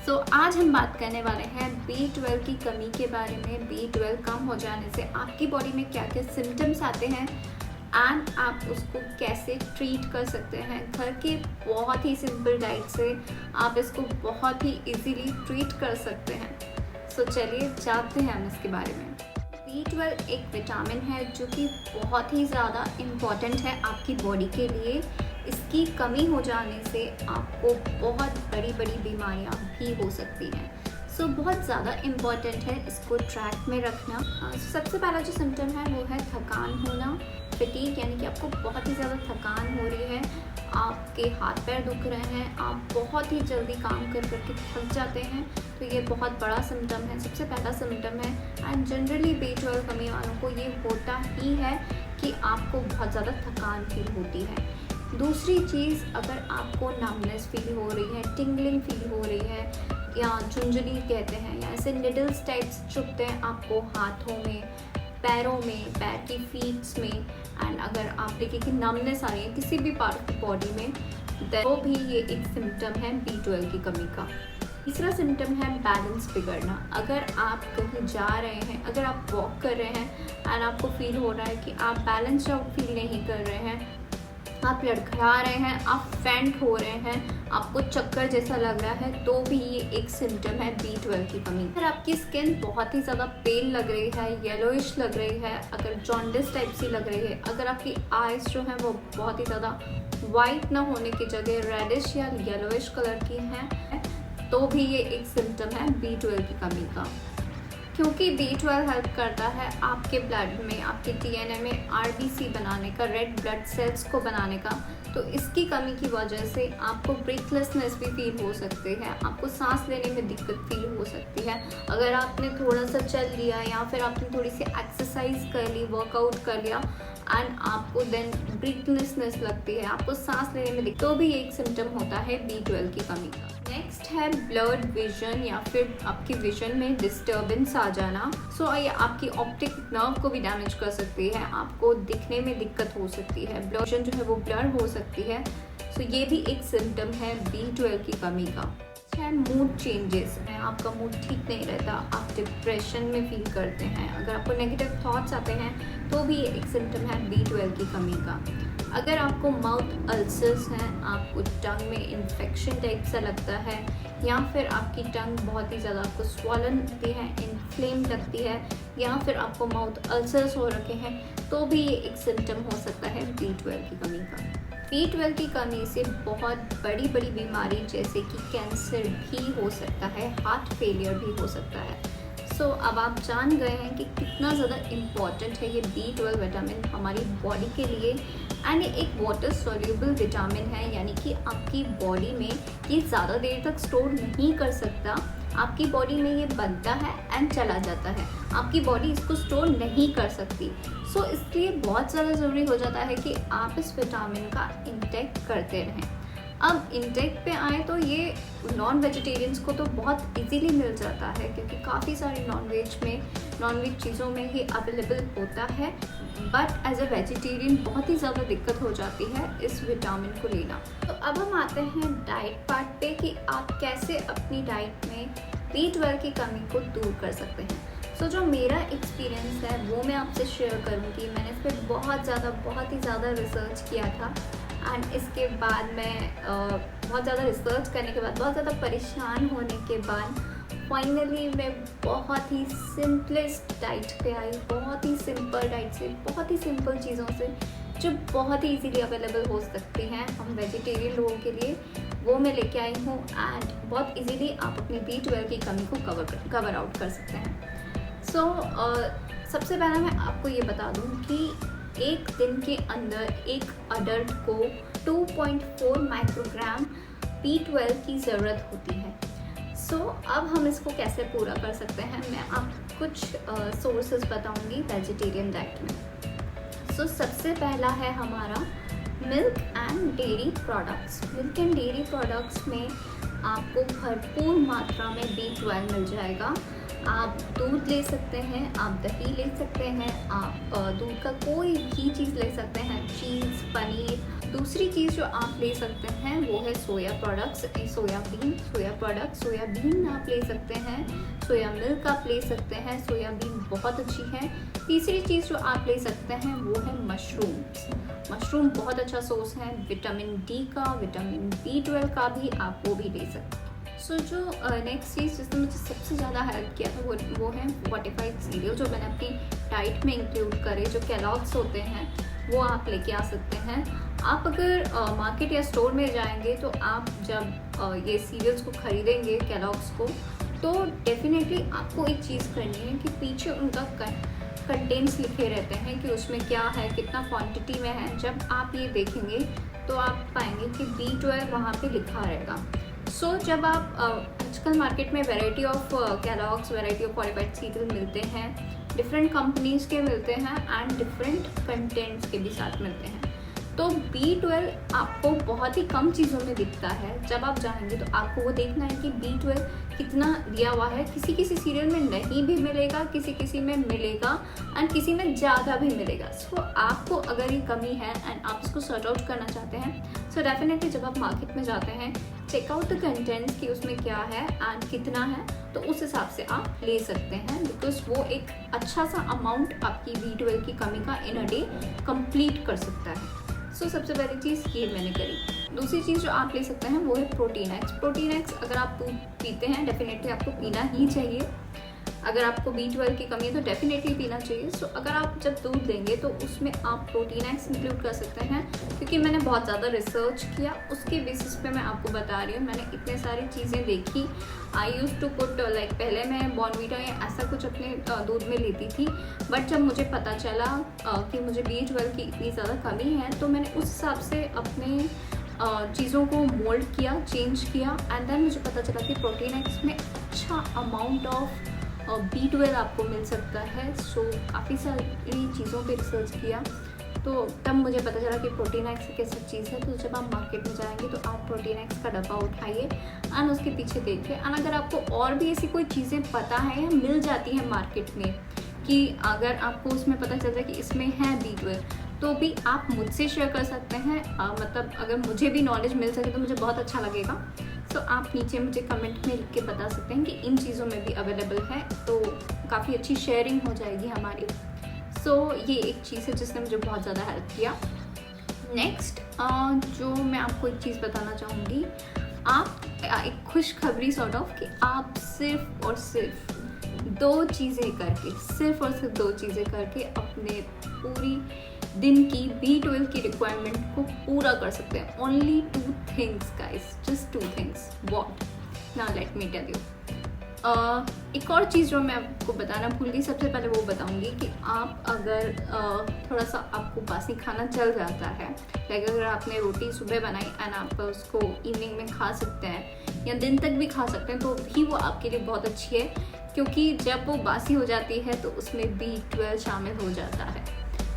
आज हम बात करने वाले हैं B12 की कमी के बारे में। B12 कम हो जाने से आपकी बॉडी में क्या क्या सिम्टम्स आते हैं एंड आप उसको कैसे ट्रीट कर सकते हैं। घर के बहुत ही सिंपल डाइट से आप इसको बहुत ही इजीली ट्रीट कर सकते हैं। चलिए जानते हैं हम इसके बारे में। B12 एक विटामिन है जो कि बहुत ही ज़्यादा इम्पॉर्टेंट है आपकी बॉडी के लिए। इसकी कमी हो जाने से आपको बहुत बड़ी बड़ी बीमारियां भी हो सकती हैं। बहुत ज़्यादा इम्पॉर्टेंट है इसको ट्रैक में रखना। सबसे पहला जो सिम्टम है वो है थकान होना, फटीग, यानी कि आपको बहुत ही ज़्यादा थकान हो रही है, आपके हाथ पैर दुख रहे हैं, आप बहुत ही जल्दी काम कर करके थक जाते हैं। तो ये बहुत बड़ा सिम्टम है, सबसे पहला सिम्टम है। एंड जनरली B12 कमी वालों को ये होता ही है कि आपको बहुत ज़्यादा थकान फील होती है। दूसरी चीज़, अगर आपको नमनेस फील हो रही है, टिंगलिंग फील हो रही है, या झुंझुनी कहते हैं, या ऐसे निडल्स टाइप्स चुभते हैं आपको हाथों में, पैरों में, पैर की फीट्स में, एंड अगर आप देखिए कि नमनेस आ रही है किसी भी पार्ट ऑफ बॉडी में, तो भी ये एक सिम्टम है B12 की कमी का। तीसरा सिम्टम है बैलेंस बिगड़ना। अगर आप कहीं जा रहे हैं, अगर आप वॉक कर रहे हैं एंड आपको फील हो रहा है कि आप बैलेंस आउट फील नहीं कर रहे हैं, आप लड़खड़ा रहे हैं, आप फेंट हो रहे हैं, आपको चक्कर जैसा लग रहा है, तो भी ये एक सिम्टम है B12 की कमी। अगर आपकी स्किन बहुत ही ज़्यादा पेल लग रही है, येलोइश लग रही है, अगर जॉन्डिस टाइप सी लग रही है, अगर आपकी आइज़ जो है वो बहुत ही ज़्यादा वाइट ना होने की जगह रेडिश या येलोइश कलर की हैं, तो भी ये एक सिम्टम है B12 की कमी का। क्योंकि B12 हेल्प करता है आपके ब्लड में, आपके DNA में RBC बनाने का, रेड ब्लड सेल्स को बनाने का। तो इसकी कमी की वजह से आपको ब्रीथलेसनेस भी फील हो सकती है, आपको सांस लेने में दिक्कत फील हो सकती है। अगर आपने थोड़ा सा चल लिया या फिर आपने थोड़ी सी एक्सरसाइज कर ली, वर्कआउट कर लिया एंड आपको देन ब्रीथलेसनेस लगती है, आपको सांस लेने में दिक्कत, तो भी एक सिम्टम होता है B12 की कमी का। नेक्स्ट है ब्लर्ड विजन, या फिर आपकी विजन में डिस्टर्बेंस आ जाना। ये आपकी ऑप्टिक नर्व को भी डैमेज कर सकती है, आपको दिखने में दिक्कत हो सकती है, विजन जो है वो ब्लर हो सकती है। ये भी एक सिम्टम है B12 की कमी का। है मूड चेंजेस है, आपका मूड ठीक नहीं रहता, आप डिप्रेशन में फील करते हैं, अगर आपको नेगेटिव थॉट्स आते हैं, तो भी एक सिम्टम है B12 की कमी का। अगर आपको माउथ अल्सर्स हैं, आपको टंग में इन्फेक्शन टाइप सा लगता है, या फिर आपकी टंग बहुत ही ज़्यादा आपको स्वॉलन लगती है, इन्फ्लेम लगती है, या फिर आपको माउथ अल्सर्स हो रखे हैं, तो भी ये एक सिम्टम हो सकता है B12 की कमी का। B12 की कमी से बहुत बड़ी बड़ी बीमारी जैसे कि कैंसर भी हो सकता है, हार्ट फेलियर भी हो सकता है। अब आप जान गए हैं कि कितना ज़्यादा इम्पॉर्टेंट है ये B12 विटामिन हमारी बॉडी के लिए। एंड ये एक वाटर सोल्यूबल विटामिन है, यानी कि आपकी बॉडी में ये ज़्यादा देर तक स्टोर नहीं कर सकता, आपकी बॉडी में ये बनता है एंड चला जाता है, आपकी बॉडी इसको स्टोर नहीं कर सकती। इसलिए बहुत ज़्यादा ज़रूरी हो जाता है कि आप इस विटामिन का इंटेक करते रहें। अब इंटेक पे आए तो ये नॉन वेजिटेरियंस को तो बहुत इजीली मिल जाता है, क्योंकि काफ़ी सारी नॉन-वेज चीज़ों में ही अवेलेबल होता है, बट एज अ वेजिटेरियन बहुत ही ज़्यादा दिक्कत हो जाती है इस विटामिन को लेना। अब हम आते हैं डाइट पार्ट पे कि आप कैसे अपनी डाइट में B12 की कमी को दूर कर सकते हैं। जो मेरा एक्सपीरियंस है वो मैं आपसे शेयर करूँगी। मैंने इस पर बहुत ही ज़्यादा रिसर्च किया था, एंड इसके बाद मैं बहुत ज़्यादा रिसर्च करने के बाद, बहुत ज़्यादा परेशान होने के बाद फाइनली मैं बहुत ही सिंपलेस्ट डाइट पे आई, बहुत ही सिंपल डाइट से, बहुत ही सिंपल चीज़ों से जो बहुत ही इजीली अवेलेबल हो सकती हैं हम वेजिटेरियन लोगों के लिए, वो मैं लेके आई हूँ। एंड बहुत इजीली आप अपनी B12 की कमी को कवर आउट कर सकते हैं। सबसे पहला मैं आपको ये बता दूँ कि एक दिन के अंदर एक अडल्ट को 2.4 माइक्रोग्राम B12 की ज़रूरत होती है। अब हम इसको कैसे पूरा कर सकते हैं, मैं आपको कुछ सोर्सेज बताऊंगी वेजिटेरियन डाइट में। सबसे पहला है हमारा milk and dairy products. Milk and dairy products में आपको भरपूर मात्रा में B12 मिल जाएगा। आप दूध ले सकते हैं, आप दही ले सकते हैं, आप दूध का कोई भी चीज़ ले सकते हैं, चीज़, पनीर, दूसरी चीज़ जो आप ले सकते हैं वो है सोया प्रोडक्ट्स, सोयाबीन प्रोडक्ट्स। सोयाबीन आप ले सकते हैं, सोया मिल्क आप ले सकते हैं, सोयाबीन बहुत अच्छी है। तीसरी चीज़ जो आप ले सकते हैं वो है मशरूम बहुत अच्छा सोर्स है विटामिन डी का, विटामिन B12 का भी, आप वो भी ले सकते हैं। जो नेक्स्ट चीज़ जिसने मुझे सबसे ज़्यादा हेल्प किया था वो है फोर्टिफाइड सीरियल, जो मैंने अपनी डाइट में इंक्लूड करे। जो केलॉग्स होते हैं वो आप लेके आ सकते हैं। आप अगर मार्केट या स्टोर में जाएंगे तो आप जब ये सीरियल्स को खरीदेंगे केलॉग्स को, तो डेफिनेटली आपको एक चीज़ करनी है कि पीछे उनका कंटेंट्स लिखे रहते हैं कि उसमें क्या है, कितना क्वांटिटी में है। जब आप ये देखेंगे तो आप पाएंगे कि B12 वहाँ पे लिखा रहेगा। जब आप आजकल मार्केट में variety of Kellogg's, variety of fortified serial मिलते हैं, डिफरेंट कंपनीज़ के मिलते हैं एंड डिफरेंट कंटेंट्स के भी साथ मिलते हैं। तो B12 आपको बहुत ही कम चीज़ों में दिखता है। जब आप जाएंगे तो आपको वो देखना है कि B12 कितना दिया हुआ है। किसी सीरियल में नहीं भी मिलेगा, किसी में मिलेगा एंड किसी में ज़्यादा भी मिलेगा। आपको अगर ये कमी है एंड आप इसको सॉर्ट आउट करना चाहते हैं, डेफिनेटली जब आप मार्केट में जाते हैं, चेक आउट द कंटेंट्स कि उसमें क्या है एंड कितना है, तो उस हिसाब से आप ले सकते हैं, बिकॉज वो एक अच्छा सा अमाउंट आपकी B12 की कमी का इन अ डे कंप्लीट कर सकता है। सबसे पहली चीज़ ये मैंने करी। दूसरी चीज़ जो आप ले सकते हैं वो है प्रोटीन एक्स। अगर आप दूध पीते हैं, डेफिनेटली आपको पीना ही चाहिए। अगर आपको B12 की कमी है तो डेफिनेटली पीना चाहिए। अगर आप जब दूध लेंगे तो उसमें आप प्रोटीन एक्स इंक्लूड कर सकते हैं, क्योंकि मैंने बहुत ज़्यादा रिसर्च किया, उसके बेसिस पे मैं आपको बता रही हूँ। मैंने इतने सारी चीज़ें देखी। आई यूज़ टू पुट पहले मैं बॉर्नवीटा या ऐसा कुछ अपने दूध में लेती थी, बट जब मुझे पता चला कि मुझे B12 की इतनी ज़्यादा कमी है, तो मैंने उस हिसाब से अपने चीज़ों को मोल्ड किया, चेंज किया एंड देन मुझे पता चला कि प्रोटीन एक्स में अच्छा अमाउंट ऑफ B12 आपको मिल सकता है। काफ़ी सारी चीज़ों पे रिसर्च किया, तो तब मुझे पता चला कि प्रोटीन एक्स एक ऐसी चीज़ है। तो जब आप मार्केट में जाएंगे तो आप प्रोटीन एक्स का डब्बा उठाइए एंड उसके पीछे देखिए। एंड अगर आपको और भी ऐसी कोई चीज़ें पता है या मिल जाती हैं मार्केट में, कि अगर आपको उसमें पता चलता है कि इसमें है B12, तो भी आप मुझसे शेयर कर सकते हैं। मतलब अगर मुझे भी नॉलेज मिल सके तो मुझे बहुत अच्छा लगेगा। आप नीचे मुझे कमेंट में लिख के बता सकते हैं कि इन चीज़ों में भी अवेलेबल है, तो काफ़ी अच्छी शेयरिंग हो जाएगी हमारी। ये एक चीज़ है जिसने मुझे बहुत ज़्यादा हेल्प किया। नेक्स्ट जो मैं आपको एक चीज़ बताना चाहूँगी, आप एक खुशखबरी सॉर्ट ऑफ, कि आप सिर्फ और सिर्फ दो चीज़ें करके अपने पूरी दिन की B12 की रिक्वायरमेंट को पूरा कर सकते हैं। Only 2 things guys, just 2 things. What? Now let me tell you. एक और चीज़ जो मैं आपको बताना भूल गई, सबसे पहले वो बताऊंगी कि आप अगर थोड़ा सा आपको बासी खाना चल जाता है, लाइक अगर आपने रोटी सुबह बनाई एंड आप उसको इवनिंग में खा सकते हैं या दिन तक भी खा सकते हैं, तो भी वो आपके लिए बहुत अच्छी है, क्योंकि जब वो बासी हो जाती है तो उसमें B12 शामिल हो जाता है।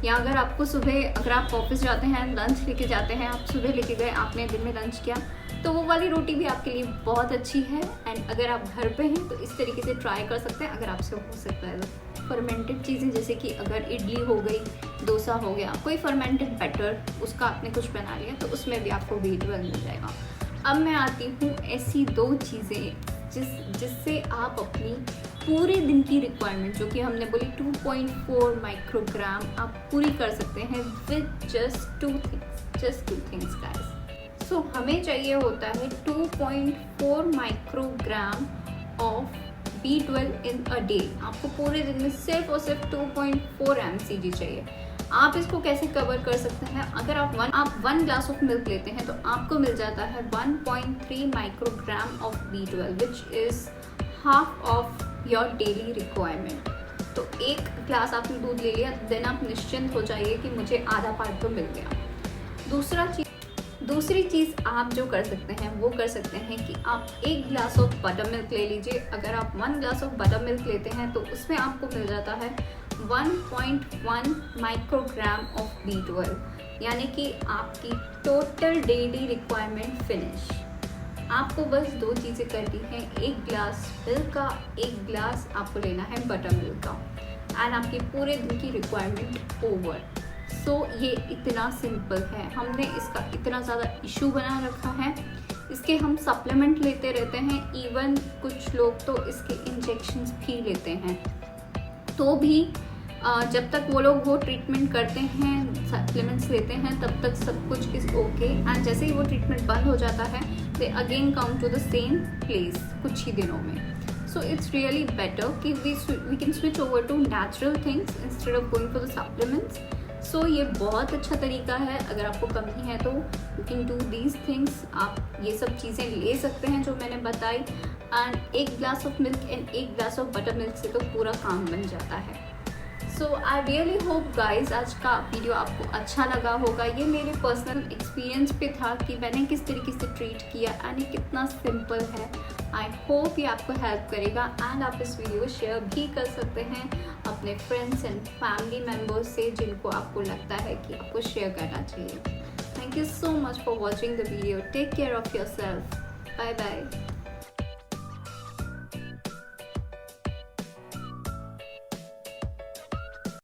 या अगर आपको सुबह, अगर आप ऑफिस जाते हैं, लंच लेके जाते हैं, आप सुबह लेके गए, आपने दिन में लंच किया, तो वो वाली रोटी भी आपके लिए बहुत अच्छी है। एंड अगर आप घर पे हैं तो इस तरीके से ट्राई कर सकते हैं, अगर आपसे हो सकता है तो। फर्मेंटेड चीज़ें जैसे कि अगर इडली हो गई, डोसा हो गया, कोई फर्मेंटेड बैटर उसका आपने कुछ बना लिया, तो उसमें भी आपको B12 मिल जाएगा। अब मैं आती हूँ ऐसी 2 चीज़ें जिससे आप अपनी पूरे दिन की रिक्वायरमेंट, जो कि हमने बोली 2.4 माइक्रोग्राम, आप पूरी कर सकते हैं विद जस्ट 2 थिंग्स गाइस। हमें चाहिए होता है 2.4 microgram of B12 in a day. आपको पूरे दिन में सिर्फ और सिर्फ 2.4 mcg चाहिए। आप इसको कैसे कवर कर सकते हैं? अगर आप 1 ग्लास ऑफ मिल्क लेते हैं तो आपको मिल जाता है 1.3 microgram of B12, which is half of your daily requirement. तो 1 ग्लास आपने दूध ले लिया, देन आप निश्चिंत हो जाइए कि मुझे आधा पार्ट तो मिल गया। दूसरी चीज़ आप जो कर सकते हैं वो कर सकते हैं कि आप 1 ग्लास ऑफ बटर मिल्क ले लीजिए। अगर आप 1 ग्लास ऑफ बटर मिल्क लेते हैं तो उसमें आपको मिल जाता है 1.1 माइक्रोग्राम ऑफ B12, यानी कि आपकी टोटल डेली रिक्वायरमेंट फिनिश। आपको बस 2 चीज़ें करनी है, 1 ग्लास मिल्क का, 1 ग्लास आपको लेना है बटर मिल्क का, एंड आपकी पूरे दिन की रिक्वायरमेंट ओवर। सो ये इतना सिंपल है, हमने इसका इतना ज़्यादा इशू बना रखा है। इसके हम सप्लीमेंट लेते रहते हैं, इवन कुछ लोग तो इसके इंजेक्शंस भी लेते हैं, तो भी जब तक वो लोग वो ट्रीटमेंट करते हैं, सप्लीमेंट्स लेते हैं, तब तक सब कुछ इज़ ओके। एंड जैसे ही वो ट्रीटमेंट बंद हो जाता है, they again come to the same place कुछ ही दिनों में। सो इट्स रियली बेटर कि we can switch over to natural things instead of going for the supplements. So ये बहुत अच्छा तरीका है, अगर आपको कमी है तो you can do these things. आप ये सब चीज़ें ले सकते हैं जो मैंने बताई। And 1 glass of milk and 1 glass of butter milk से तो पूरा काम बन जाता है। सो आई रियली होप गाइज आज का वीडियो आपको अच्छा लगा होगा। ये मेरे पर्सनल एक्सपीरियंस पे था कि मैंने किस तरीके से ट्रीट किया, एंड ये कितना सिंपल है। आई होप ये आपको हेल्प करेगा, एंड आप इस वीडियो को शेयर भी कर सकते हैं अपने फ्रेंड्स एंड फैमिली मेम्बर्स से जिनको आपको लगता है कि आपको शेयर करना चाहिए। Thank you so much for watching the video. Take care of your self. Bye bye.